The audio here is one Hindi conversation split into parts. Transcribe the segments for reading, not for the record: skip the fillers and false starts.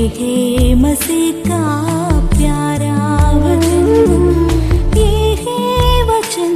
है मसीह का प्यारा वचन, ये है वचन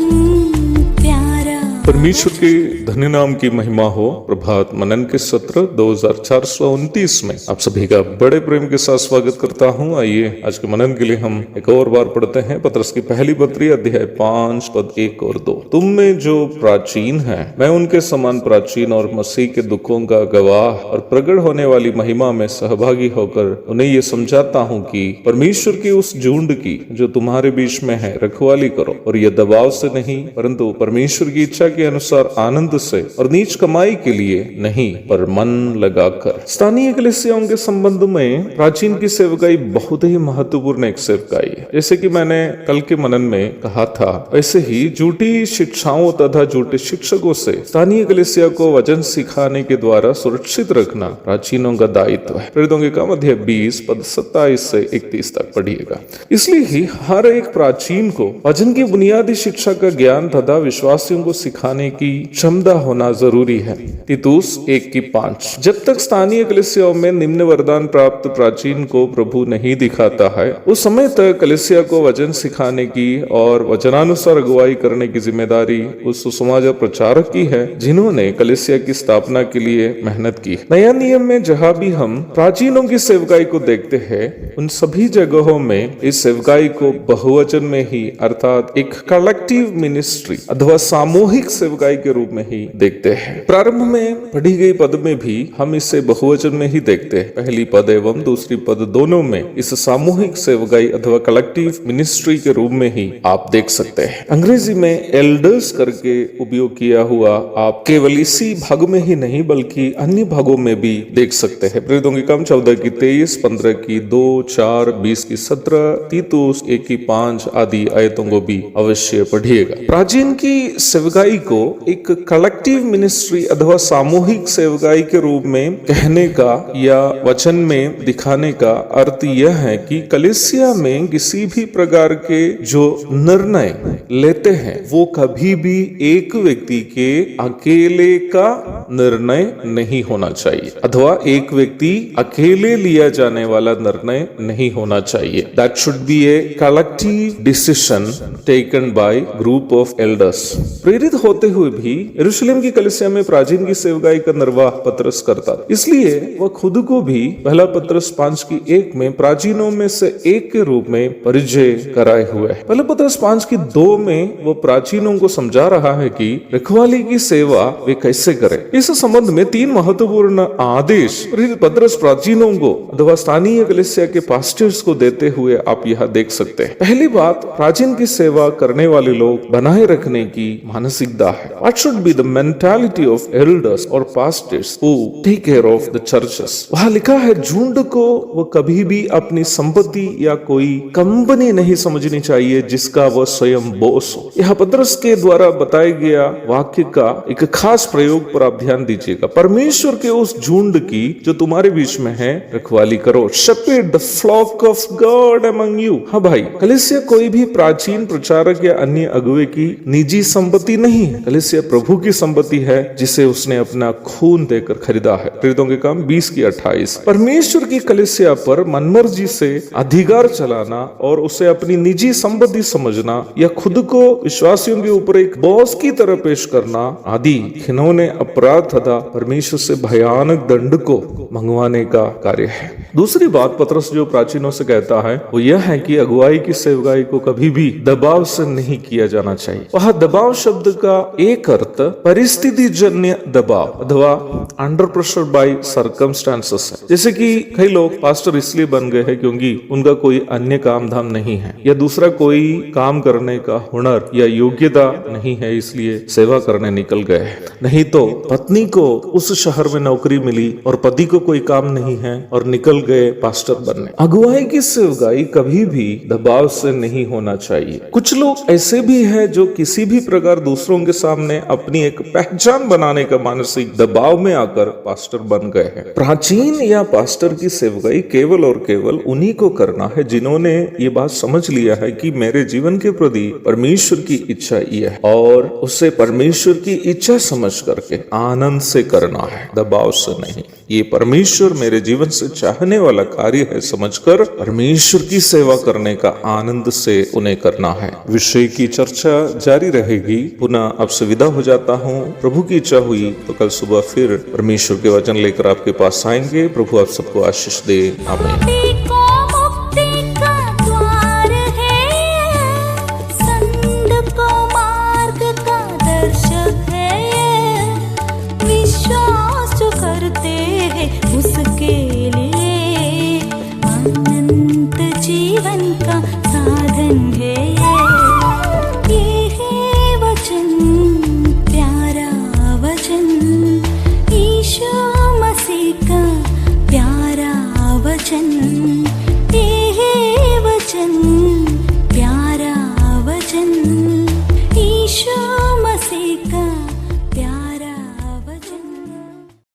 प्यारा। परमेश्वर के धन्य नाम की महिमा हो। प्रभात मनन के सत्र 2429 में आप सभी का बड़े प्रेम के साथ स्वागत करता हूं। आइए आज के मनन के लिए हम एक और बार पढ़ते हैं पतरस की पहली पत्री अध्याय 5 पद 1 और 2। तुम में जो प्राचीन है, मैं उनके समान प्राचीन और मसीह के दुखों का गवाह और प्रकट होने वाली महिमा में सहभागी होकर उन्हें ये समझाता हूँ कि परमेश्वर की उस झुंड की जो तुम्हारे बीच में है रखवाली करो, और यह दबाव से नहीं परंतु परमेश्वर की इच्छा के अनुसार आनंद से और नीच कमाई के लिए नहीं पर मन लगाकर। स्थानीय कलीसियाओं के संबंध में प्राचीन की सेवकाई बहुत ही महत्वपूर्ण एक सेवकाई है। जैसे कि मैंने कल के मनन में कहा था, वैसे ही झूठी शिक्षाओं तथा झूठे शिक्षकों से स्थानीय कलीसिया को वचन सिखाने के द्वारा सुरक्षित रखना प्राचीनों का दायित्व है। प्रेरितों के काम अध्याय 20 पद 27 से 31 तक पढ़िएगा। इसलिए ही हर एक प्राचीन को वचन की बुनियादी शिक्षा का ज्ञान तथा विश्वासियों को सिखाने की क्षमता होना जरूरी है। तीतुस 1:5। जब तक स्थानीय कलीसियाओं में निम्न वरदान प्राप्त प्राचीन को प्रभु नहीं दिखाता है, उस समय तक कलीसिया को वचन सिखाने की और वचनानुसार अगुवाई करने की जिम्मेदारी उस सुसमाचार प्रचारक की है जिन्होंने कलीसिया की स्थापना के लिए मेहनत की। नया नियम में जहाँ भी हम प्राचीनों की सेवकाई को देखते हैं, उन सभी जगहों में इस सेवकाई को बहुवचन में ही अर्थात एक कलेक्टिव मिनिस्ट्री अथवा सामूहिक सेवकाई के रूप में ही देखते हैं। प्रारंभ में पढ़ी गई पद में भी हम इसे बहुवचन में ही देखते हैं। पहली पद एवं दूसरी पद दोनों में इस सामूहिक सेवकाई अथवा कलेक्टिव मिनिस्ट्री के रूप में ही आप देख सकते हैं। अंग्रेजी में एल्डर्स करके उपयोग किया हुआ आप केवल इसी भाग में ही नहीं बल्कि अन्य भागों में भी देख सकते हैं। प्रेरितों के काम 14 की 23, 15 की 2, 4, 20 की 17, तीतुस 1 की 5 आदि आयतों को भी अवश्य पढ़िएगा। प्राचीन की सेवकाई को एक कलेक्टिव मिनिस्ट्री अथवा सामूहिक सेवकाई के रूप में कहने का या वचन में दिखाने का अर्थ यह है कि कलीसिया में किसी भी प्रकार के जो निर्णय लेते हैं वो कभी भी एक व्यक्ति के अकेले का निर्णय नहीं होना चाहिए अथवा एक व्यक्ति अकेले लिया जाने वाला निर्णय नहीं होना चाहिए। That should be a collective decision taken by group of elders. प्रेरित होते हुए भी यरूशलेम की कलीसिया में प्राचीन की सेवकाई का निर्वाह पतरस करता, इसलिए वह खुद को भी पहला पतरस 5:1 में प्राचीनों में से एक के रूप में परिचय कराए हुए है। पहला पतरस 5:2 में वो प्राचीनों को समझा रहा है कि रखवाली की सेवा वे कैसे करें। इस संबंध में 3 महत्वपूर्ण आदेश पतरस प्राचीनों को अथवा स्थानीय कलीसिया के पास्टर्स को देते हुए आप यहाँ देख सकते हैं। पहली बात, प्राचीन की सेवा करने वाले लोग बनाए रखने की मानसिकता है। What should be the mentality of elders or pastors who take care of the churches? वहाँ लिखा है, झुंड को वो कभी भी अपनी संपत्ति या कोई कंपनी नहीं समझनी चाहिए जिसका वह स्वयं बॉस हो। यह पतरस के द्वारा बताया गया वाक्य का एक खास प्रयोग पर आप ध्यान दीजिएगा। परमेश्वर के उस झुंड की जो तुम्हारे बीच में है रखवाली करो। Shepherd the flock of God among you। हाँ भाई, कलीसिया कोई भी प्राचीन प्रचारक या अन्य अगुवे की निजी संपत्ति नहीं है। कलीसिया प्रभु की संपत्ति है जिसे उसने अपना खून देकर खरीदा है। प्रेरितों के काम 20:28। परमेश्वर की कलीसिया पर मनमर्जी से अधिकार चलाना और उसे अपनी निजी संपत्ति समझना या खुद को विश्वासियों के ऊपर एक बॉस की तरह पेश करना आदि घिनौने अपराध तथा परमेश्वर से भयानक दंड को मंगवाने का कार्य है। दूसरी बात पतरस जो प्राचीनों से कहता है वो यह है कि अगुवाई की सेवकाई को कभी भी दबाव से नहीं किया जाना चाहिए। वह दबाव शब्द का एक अर्थ परिस्थिति जन्य दबाव अथवा अंडर प्रेशर बाय सर्कमस्टांसेस है। जैसे कि कई लोग पास्टर इसलिए बन गए हैं क्योंकि उनका कोई अन्य काम धाम नहीं है या दूसरा कोई काम करने का हुनर या योग्यता नहीं है, इसलिए सेवा करने निकल गए। नहीं तो पत्नी को उस शहर में नौकरी मिली और पति को कोई काम नहीं है और निकल गए पास्टर बनने। अगुवाई की सेवकाई कभी भी दबाव से नहीं होना चाहिए। कुछ लोग ऐसे भी हैं जो किसी भी प्रकार दूसरों के सामने अपनी एक पहचान बनाने का मानसिक दबाव में आकर पास्टर बन गए हैं। प्राचीन या पास्टर की सेवकाई केवल और केवल उन्हीं को करना है जिन्होंने ये बात समझ लिया है कि मेरे जीवन के प्रति परमेश्वर की इच्छा ये है और उसे परमेश्वर की इच्छा समझ करके आनंद से करना है, दबाव से नहीं। ये परमेश्वर मेरे जीवन से चाहने वाला कार्य है समझकर परमेश्वर की सेवा करने का आनंद से उन्हें करना है। विषय की चर्चा जारी रहेगी। पुनः आपसे विदा हो जाता हूँ। प्रभु की इच्छा हुई तो कल सुबह फिर परमेश्वर के वचन लेकर आपके पास आएंगे। प्रभु आप सबको आशीष दे। आमीन।